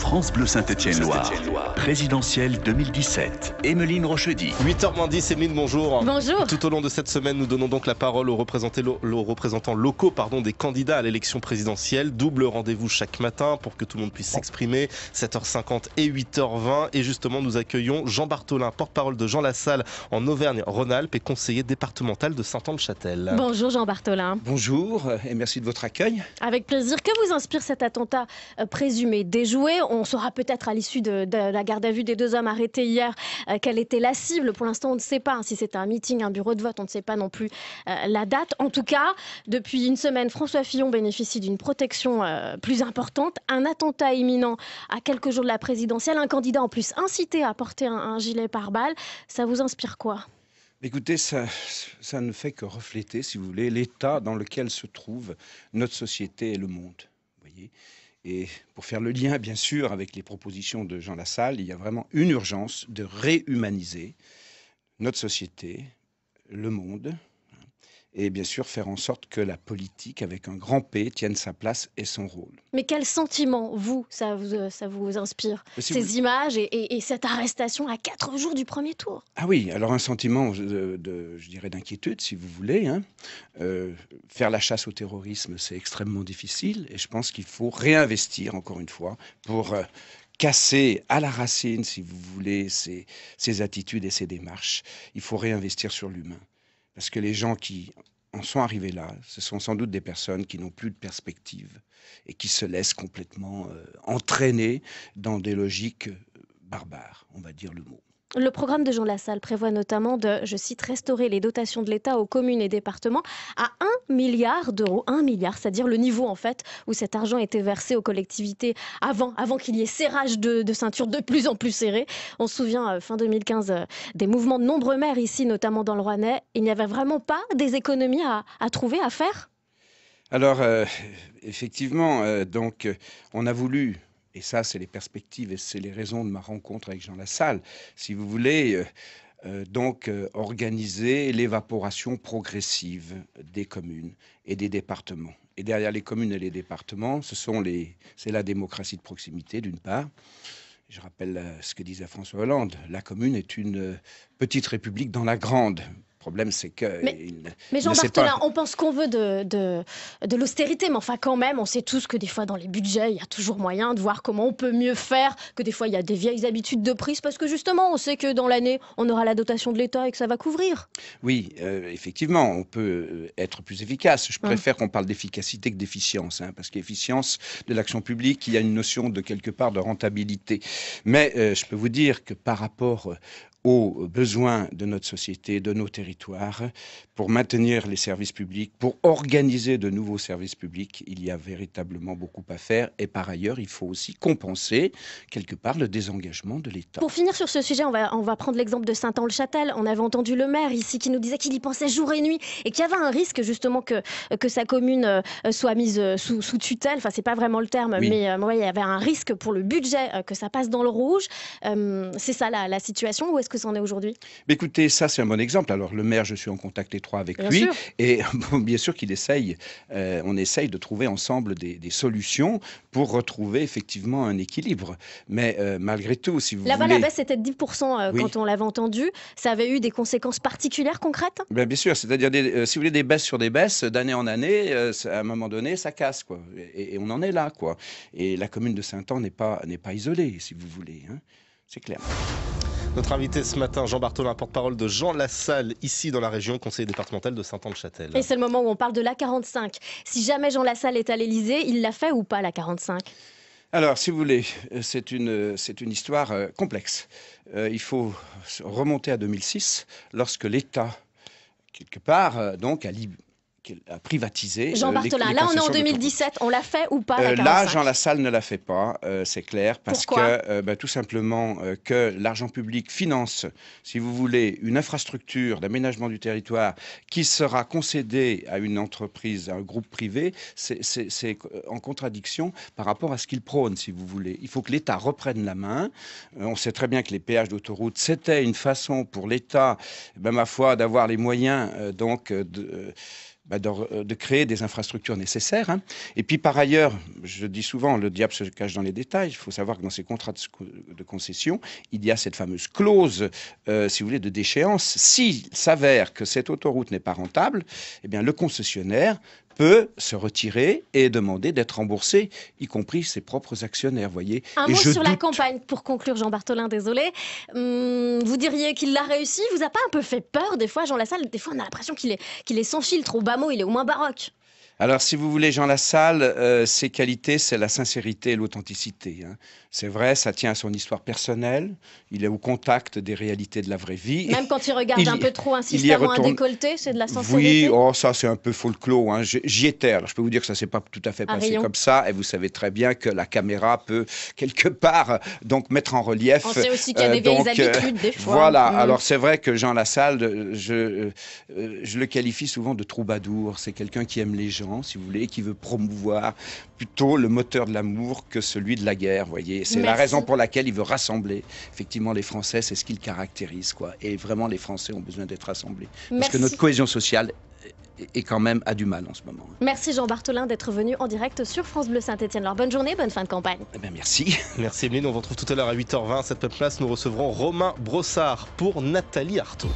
France Bleu Saint-Étienne-Loire, présidentielle 2017. Emeline Rochedy. 8h10, Emeline, bonjour. Bonjour. Tout au long de cette semaine, nous donnons donc la parole aux représentants locaux des candidats à l'élection présidentielle. Double rendez-vous chaque matin pour que tout le monde puisse s'exprimer, 7h50 et 8h20. Et justement, nous accueillons Jean Bartholin, porte-parole de Jean Lassalle en Auvergne-Rhône-Alpes et conseiller départemental de Saint-Anne-de-Châtel. Bonjour Jean Bartholin. Bonjour et merci de votre accueil. Avec plaisir. Que vous inspire cet attentat présumé déjoué? On saura peut-être à l'issue de la garde à vue des deux hommes arrêtés hier quelle était la cible. Pour l'instant, on ne sait pas si c'était un meeting, un bureau de vote. On ne sait pas non plus la date. En tout cas, depuis une semaine, François Fillon bénéficie d'une protection plus importante. Un attentat imminent à quelques jours de la présidentielle. Un candidat en plus incité à porter un gilet pare-balles. Ça vous inspire quoi? Écoutez, ça ne fait que refléter, si vous voulez, l'état dans lequel se trouve notre société et le monde. Voyez. Et pour faire le lien, bien sûr, avec les propositions de Jean Lassalle, il y a vraiment une urgence de réhumaniser notre société, le monde, et bien sûr faire en sorte que la politique, avec un grand P, tienne sa place et son rôle. Mais quel sentiment, ça vous inspire, ces images et cette arrestation à 4 jours du premier tour? Ah oui, alors un sentiment, je dirais, d'inquiétude, si vous voulez. Faire la chasse au terrorisme, c'est extrêmement difficile, et je pense qu'il faut réinvestir, encore une fois, pour casser à la racine, si vous voulez, ces attitudes et ces démarches. Il faut réinvestir sur l'humain. Parce que les gens qui en sont arrivés là, ce sont sans doute des personnes qui n'ont plus de perspective et qui se laissent complètement entraîner dans des logiques barbares, on va dire le mot. Le programme de Jean Lassalle prévoit notamment de, je cite, restaurer les dotations de l'État aux communes et départements à 1 milliard d'euros. 1 milliard, c'est-à-dire le niveau en fait où cet argent était versé aux collectivités avant qu'il y ait serrage de ceinture de plus en plus serré. On se souvient, fin 2015, des mouvements de nombreux maires ici, notamment dans le Rouennais. Il n'y avait vraiment pas des économies à trouver, à faire? Alors, effectivement, donc, on a voulu... Et ça, c'est les perspectives et c'est les raisons de ma rencontre avec Jean Lassalle. Si vous voulez, organiser l'évaporation progressive des communes et des départements. Et derrière les communes et les départements, c'est la démocratie de proximité, d'une part. Je rappelle ce que disait François Hollande. La commune est une petite république dans la grande. Le problème, c'est que... Mais Jean Bartholin, on pense qu'on veut de l'austérité, mais enfin quand même, on sait tous que des fois dans les budgets, il y a toujours moyen de voir comment on peut mieux faire, que des fois il y a des vieilles habitudes de prise, parce que justement, on sait que dans l'année, on aura la dotation de l'État et que ça va couvrir. Oui, effectivement, on peut être plus efficace. Je préfère qu'on parle d'efficacité que d'efficience, parce qu'efficience de l'action publique, il y a une notion de quelque part de rentabilité. Mais je peux vous dire que par rapport aux besoins de notre société, de nos territoires, pour maintenir les services publics, pour organiser de nouveaux services publics, il y a véritablement beaucoup à faire. Et par ailleurs, il faut aussi compenser, quelque part, le désengagement de l'État. Pour finir sur ce sujet, on va prendre l'exemple de Saint-Anne-de-Châtel. On avait entendu le maire ici qui nous disait qu'il y pensait jour et nuit et qu'il y avait un risque justement que sa commune soit mise sous tutelle. Enfin, c'est pas vraiment le terme, oui. Mais il y avait un risque pour le budget que ça passe dans le rouge. C'est ça la situation, ou est-ce que ça en est aujourd'hui? Écoutez, ça c'est un bon exemple. Alors le maire, je suis en contact étroit avec lui, et bien sûr qu'il essaye, on essaye de trouver ensemble des solutions pour retrouver effectivement un équilibre. Mais malgré tout, si vous voulez... Là-bas, la baisse était de 10% quand on l'avait entendu. Ça avait eu des conséquences particulières, concrètes? Bien sûr, c'est-à-dire, si vous voulez, des baisses sur des baisses, d'année en année, à un moment donné, ça casse, quoi. Et on en est là, quoi. Et la commune de Saint-Anne n'est pas isolée, si vous voulez. C'est clair. Notre invité ce matin, Jean Bartholin, porte-parole de Jean Lassalle, ici dans la région, conseiller départemental de Saint-Anne-de-Châtel. Et c'est le moment où on parle de l'A45. Si jamais Jean Lassalle est à l'Élysée, il l'a fait ou pas, l'A45? Alors, si vous voulez, c'est une histoire complexe. Il faut remonter à 2006, lorsque l'État, quelque part, donc, a privatisé. Jean Bartholin, là on est en 2017, on l'a fait ou pas, la 45? Là, Jean Lassalle ne l'a fait pas, c'est clair, parce Pourquoi? que tout simplement que l'argent public finance, si vous voulez, une infrastructure d'aménagement du territoire qui sera concédée à une entreprise, à un groupe privé, c'est en contradiction par rapport à ce qu'il prône, si vous voulez. Il faut que l'État reprenne la main. On sait très bien que les péages d'autoroute, c'était une façon pour l'État, ma foi, d'avoir les moyens de créer des infrastructures nécessaires. Hein. Et puis par ailleurs, je dis souvent, le diable se cache dans les détails. Il faut savoir que dans ces contrats de concession, il y a cette fameuse clause, si vous voulez, de déchéance. S'il s'avère que cette autoroute n'est pas rentable, eh bien le concessionnaire peut se retirer et demander d'être remboursé, y compris ses propres actionnaires, voyez. Un mot sur la campagne, pour conclure, Jean Bartholin, désolé. Vous diriez qu'il l'a réussi? Vous a pas un peu fait peur, des fois, Jean Lassalle? Des fois, on a l'impression qu'il est sans filtre, au bas mot, il est au moins baroque. Alors, si vous voulez, Jean Lassalle, ses qualités, c'est la sincérité et l'authenticité. Hein. C'est vrai, ça tient à son histoire personnelle. Il est au contact des réalités de la vraie vie. Même quand il regarde un peu trop insistamment un décolleté, c'est de la sincérité? Oui, ça c'est un peu folklore. Hein. J'y étais. Alors, je peux vous dire que ça ne s'est pas tout à fait passé comme ça. Et vous savez très bien que la caméra peut, quelque part, donc mettre en relief... On sait aussi qu'il y a des vieilles habitudes, des fois. Voilà. Alors, c'est vrai que Jean Lassalle, je le qualifie souvent de troubadour. C'est quelqu'un qui aime les gens, si vous voulez, qui veut promouvoir plutôt le moteur de l'amour que celui de la guerre, vous voyez. C'est la raison pour laquelle il veut rassembler effectivement les Français, c'est ce qui le caractérise, quoi. Et vraiment, les Français ont besoin d'être rassemblés. Parce que notre cohésion sociale est quand même a du mal en ce moment. Merci Jean Bartholin d'être venu en direct sur France Bleu Saint-Étienne. Alors bonne journée, bonne fin de campagne. Eh bien, merci. Merci Emeline, on vous retrouve tout à l'heure à 8h20. À cette même place, nous recevrons Romain Brossard pour Nathalie Arthaud.